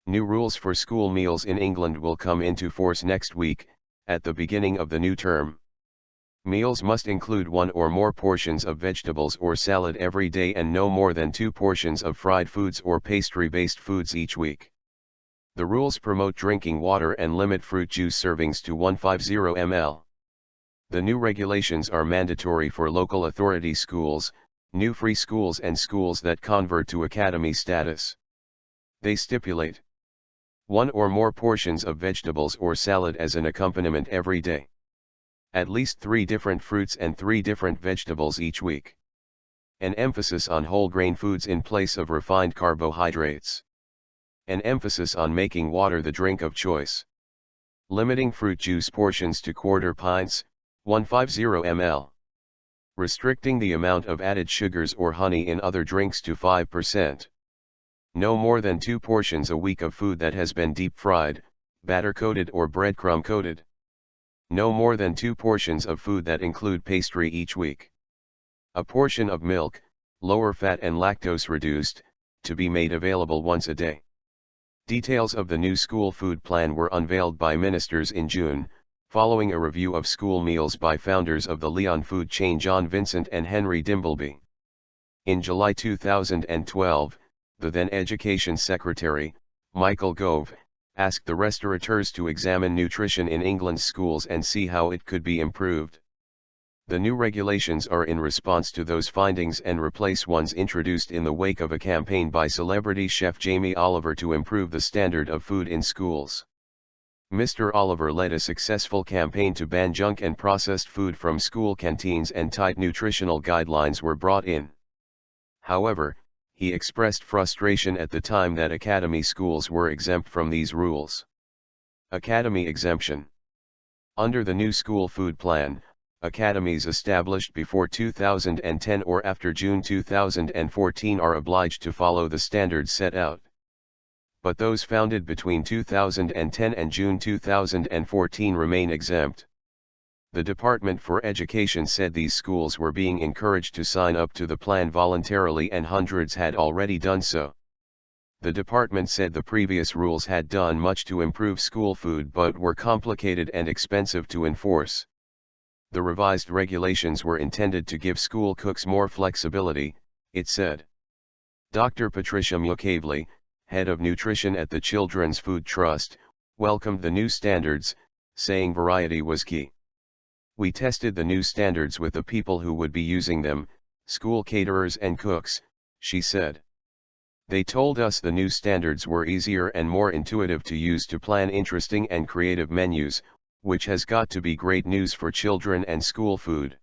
New rules for school meals in England will come into force next week, at the beginning of the new term. Meals must include 1 or more portions of vegetables or salad every day and no more than 2 portions of fried foods or pastry-based foods each week. The rules promote drinking water and limit fruit juice servings to 150 ml. The new regulations are mandatory for local authority schools, new free schools and schools that convert to academy status. They stipulate 1 or more portions of vegetables or salad as an accompaniment every day. At least 3 different fruits and 3 different vegetables each week. An emphasis on whole grain foods in place of refined carbohydrates. An emphasis on making water the drink of choice. Limiting fruit juice portions to quarter pints, 150 ml. Restricting the amount of added sugars or honey in other drinks to 5%. No more than 2 portions a week of food that has been deep fried, batter coated or breadcrumb coated. No more than 2 portions of food that include pastry each week. A portion of milk, lower fat and lactose reduced, to be made available once a day. Details of the new school food plan were unveiled by ministers in June, following a review of school meals by founders of the Leon food chain John Vincent and Henry Dimbleby. In July 2012, the then Education Secretary, Michael Gove, asked the restaurateurs to examine nutrition in England's schools and see how it could be improved. The new regulations are in response to those findings and replace ones introduced in the wake of a campaign by celebrity chef Jamie Oliver to improve the standard of food in schools. Mr. Oliver led a successful campaign to ban junk and processed food from school canteens, and tight nutritional guidelines were brought in. However, he expressed frustration at the time that academy schools were exempt from these rules. Academy exemption. Under the new school food plan, academies established before 2010 or after June 2014 are obliged to follow the standards set out. But those founded between 2010 and June 2014 remain exempt. The Department for Education said these schools were being encouraged to sign up to the plan voluntarily, and hundreds had already done so. The department said the previous rules had done much to improve school food but were complicated and expensive to enforce. The revised regulations were intended to give school cooks more flexibility, it said. Dr. Patricia Mukavely, head of nutrition at the Children's Food Trust, welcomed the new standards, saying variety was key. We tested the new standards with the people who would be using them, school caterers and cooks, she said. They told us the new standards were easier and more intuitive to use to plan interesting and creative menus, which has got to be great news for children and school food.